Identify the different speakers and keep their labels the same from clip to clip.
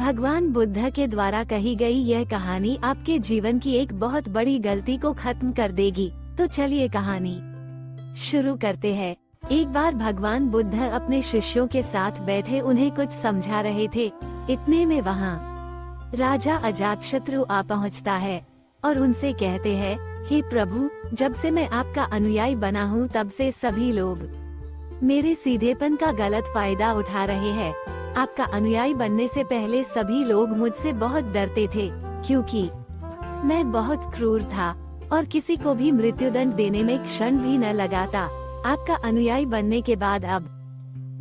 Speaker 1: भगवान बुद्ध के द्वारा कही गई यह कहानी आपके जीवन की एक बहुत बड़ी गलती को खत्म कर देगी। तो चलिए कहानी शुरू करते हैं। एक बार भगवान बुद्ध अपने शिष्यों के साथ बैठे उन्हें कुछ समझा रहे थे। इतने में वहाँ राजा अजातशत्रु आ पहुँचता है और उनसे कहते हैं, हे प्रभु, जब से मैं आपका अनुयायी बना हूँ तब से सभी लोग मेरे सीधेपन का गलत फायदा उठा रहे हैं। आपका अनुयायी बनने से पहले सभी लोग मुझसे बहुत डरते थे, क्योंकि मैं बहुत क्रूर था और किसी को भी मृत्युदंड देने में क्षण भी न लगाता। आपका अनुयायी बनने के बाद अब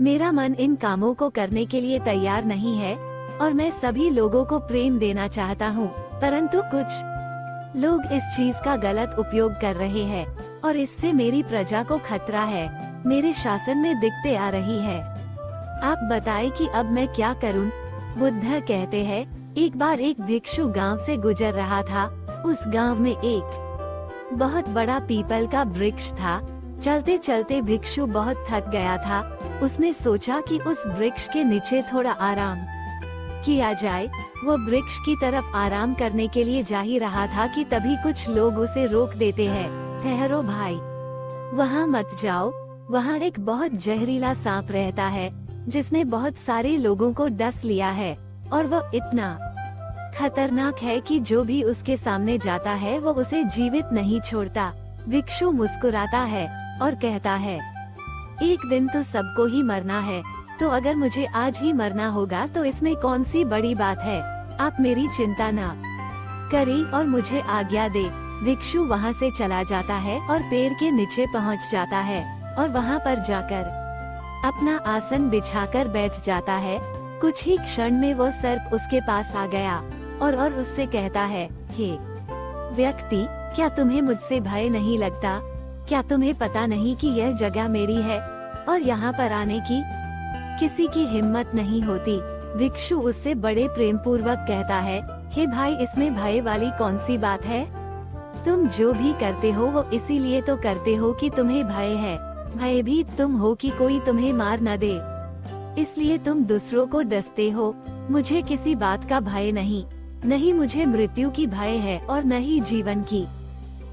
Speaker 1: मेरा मन इन कामों को करने के लिए तैयार नहीं है और मैं सभी लोगों को प्रेम देना चाहता हूँ, परंतु कुछ लोग इस चीज का गलत उपयोग कर रहे हैं और इससे मेरी प्रजा को खतरा है, मेरे शासन में दिक्कतें आ रही है। आप बताएं कि अब मैं क्या करूं? बुद्ध कहते हैं, एक बार एक भिक्षु गांव से गुजर रहा था। उस गांव में एक बहुत बड़ा पीपल का वृक्ष था। चलते चलते भिक्षु बहुत थक गया था। उसने सोचा कि उस वृक्ष के नीचे थोड़ा आराम किया जाए। वो वृक्ष की तरफ आराम करने के लिए जा ही रहा था कि तभी कुछ लोग उसे रोक देते हैं। ठहरो भाई, वहाँ मत जाओ, वहाँ एक बहुत जहरीला सांप रहता है जिसने बहुत सारे लोगों को डस लिया है और वो इतना खतरनाक है कि जो भी उसके सामने जाता है वो उसे जीवित नहीं छोड़ता। भिक्षु मुस्कुराता है और कहता है, एक दिन तो सबको ही मरना है, तो अगर मुझे आज ही मरना होगा तो इसमें कौन सी बड़ी बात है। आप मेरी चिंता ना करें और मुझे आज्ञा दे। भिक्षु वहाँ से चला जाता है और पेड़ के नीचे पहुँच जाता है और वहाँ पर जाकर अपना आसन बिछाकर बैठ जाता है। कुछ ही क्षण में वो सर्प उसके पास आ गया और उससे कहता है, हे व्यक्ति, क्या तुम्हें मुझसे भय नहीं लगता? क्या तुम्हें पता नहीं कि यह जगह मेरी है और यहाँ पर आने की किसी की हिम्मत नहीं होती? भिक्षु उससे बड़े प्रेम पूर्वक कहता है, हे भाई, इसमें भय वाली कौन सी बात है? तुम जो भी करते हो वो इसीलिए तो करते हो कि तुम्हें भय है। भयभीत तुम हो कि कोई तुम्हें मार न दे, इसलिए तुम दूसरों को डसते हो। मुझे किसी बात का भय नहीं, नहीं मुझे मृत्यु की भय है और न ही जीवन की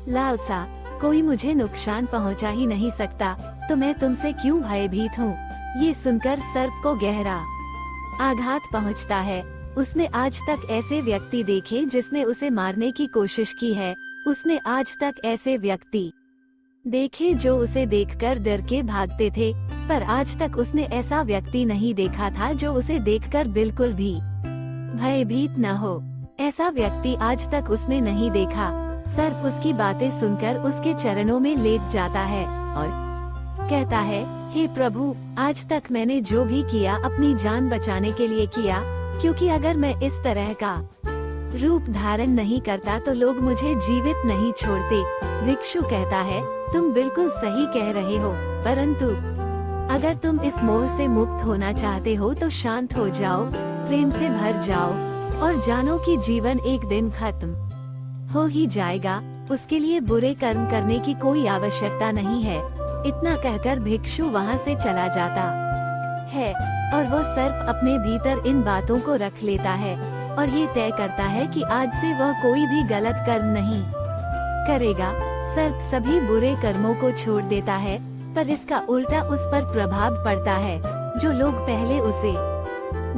Speaker 1: लालसा। कोई मुझे नुकसान पहुंचा ही नहीं सकता, तो मैं तुमसे क्यों भयभीत हूँ? ये सुनकर सर्प को गहरा आघात पहुंचता है। उसने आज तक ऐसे व्यक्ति देखे जिसने उसे मारने की कोशिश की है। उसने आज तक ऐसे व्यक्ति देखे जो उसे देखकर डर के भागते थे, पर आज तक उसने ऐसा व्यक्ति नहीं देखा था जो उसे देखकर बिल्कुल भी भयभीत न हो। ऐसा व्यक्ति आज तक उसने नहीं देखा। सर्प उसकी बातें सुनकर उसके चरणों में लेट जाता है और कहता है, हे प्रभु, आज तक मैंने जो भी किया अपनी जान बचाने के लिए किया, क्योंकि अगर मैं इस तरह का रूप धारण नहीं करता तो लोग मुझे जीवित नहीं छोड़ते। भिक्षु कहता है, तुम बिल्कुल सही कह रहे हो, परंतु अगर तुम इस मोह से मुक्त होना चाहते हो तो शांत हो जाओ, प्रेम से भर जाओ और जानो कि जीवन एक दिन खत्म हो ही जाएगा। उसके लिए बुरे कर्म करने की कोई आवश्यकता नहीं है। इतना कहकर भिक्षु वहाँ से चला जाता है और वो सर्प अपने भीतर इन बातों को रख लेता है और ये तय करता है कि आज से वह कोई भी गलत कर्म नहीं करेगा। सर्प सभी बुरे कर्मों को छोड़ देता है, पर इसका उल्टा उस पर प्रभाव पड़ता है। जो लोग पहले उसे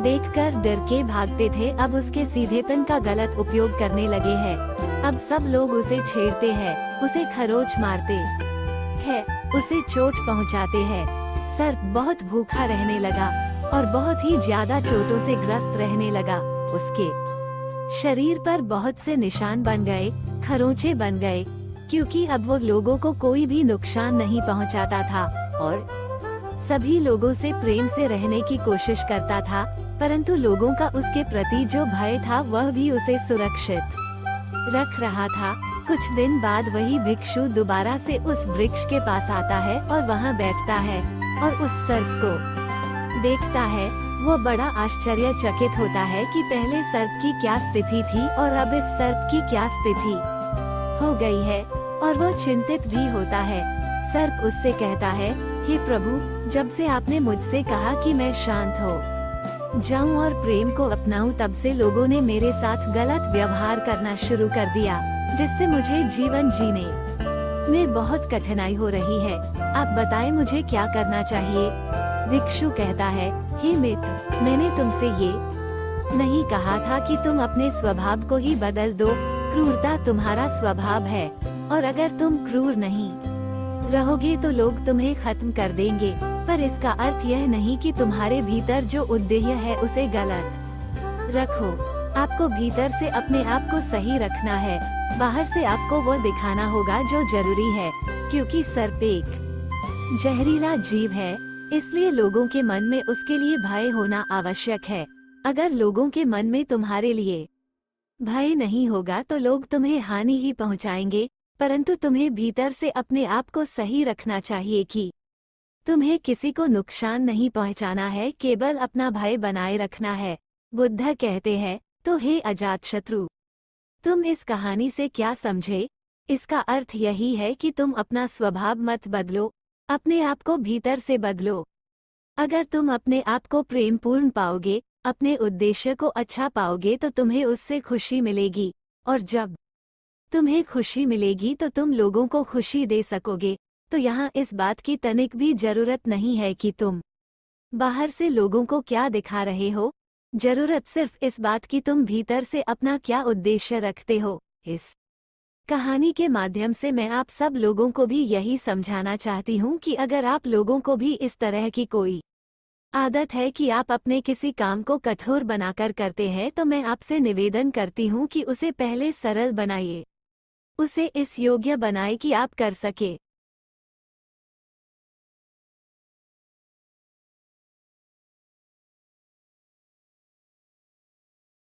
Speaker 1: देखकर डर के भागते थे अब उसके सीधेपन का गलत उपयोग करने लगे हैं। अब सब लोग उसे छेड़ते हैं, उसे खरोच मारते हैं, उसे चोट पहुंचाते हैं। सर्प बहुत भूखा रहने लगा और बहुत ही ज्यादा चोटों से ग्रस्त रहने लगा। उसके शरीर पर बहुत से निशान बन गए, खरोंचे बन गए, क्योंकि अब वो लोगों को कोई भी नुकसान नहीं पहुंचाता था और सभी लोगों से प्रेम से रहने की कोशिश करता था, परंतु लोगों का उसके प्रति जो भय था वह भी उसे सुरक्षित रख रहा था। कुछ दिन बाद वही भिक्षु दोबारा से उस वृक्ष के पास आता है और वहाँ बैठता है और उस सर्प को देखता है। वो बड़ा आश्चर्यचकित होता है कि पहले सर्प की क्या स्थिति थी और अब इस सर्प की क्या स्थिति हो गई है, और वो चिंतित भी होता है। सर्प उससे कहता है, हे प्रभु, जब से आपने मुझसे कहा कि मैं शांत हो जाऊं और प्रेम को अपनाऊं, तब से लोगों ने मेरे साथ गलत व्यवहार करना शुरू कर दिया, जिससे मुझे जीवन जीने में बहुत कठिनाई हो रही है। आप बताएं मुझे क्या करना चाहिए। भिक्षु कहता है, हे मित्र, मैंने तुमसे ये नहीं कहा था कि तुम अपने स्वभाव को ही बदल दो। क्रूरता तुम्हारा स्वभाव है, और अगर तुम क्रूर नहीं रहोगे तो लोग तुम्हें खत्म कर देंगे। पर इसका अर्थ यह नहीं कि तुम्हारे भीतर जो उद्देश्य है उसे गलत रखो। आपको भीतर से अपने आप को सही रखना है। बाहर से आपको वो दिखाना होगा जो जरूरी है, क्योंकि सर्प एक जहरीला जीव है, इसलिए लोगों के मन में उसके लिए भय होना आवश्यक है। अगर लोगों के मन में तुम्हारे लिए भय नहीं होगा तो लोग तुम्हें हानि ही पहुंचाएंगे, परंतु तुम्हें भीतर से अपने आप को सही रखना चाहिए कि तुम्हें किसी को नुकसान नहीं पहुंचाना है, केवल अपना भय बनाए रखना है। बुद्ध कहते हैं, तो हे अजातशत्रु, तुम इस कहानी से क्या समझे? इसका अर्थ यही है कि तुम अपना स्वभाव मत बदलो, अपने आप को भीतर से बदलो। अगर तुम अपने आप को प्रेमपूर्ण पाओगे, अपने उद्देश्य को अच्छा पाओगे, तो तुम्हें उससे खुशी मिलेगी, और जब तुम्हें खुशी मिलेगी तो तुम लोगों को खुशी दे सकोगे। तो यहाँ इस बात की तनिक भी जरूरत नहीं है कि तुम बाहर से लोगों को क्या दिखा रहे हो। जरूरत सिर्फ इस बात की तुम भीतर से अपना क्या उद्देश्य रखते हो। इस कहानी के माध्यम से मैं आप सब लोगों को भी यही समझाना चाहती हूँ कि अगर आप लोगों को भी इस तरह की कोई आदत है कि आप अपने किसी काम को कठोर बनाकर करते हैं, तो मैं आपसे निवेदन करती हूँ कि उसे पहले सरल बनाइए, उसे इस योग्य बनाए कि आप कर सके।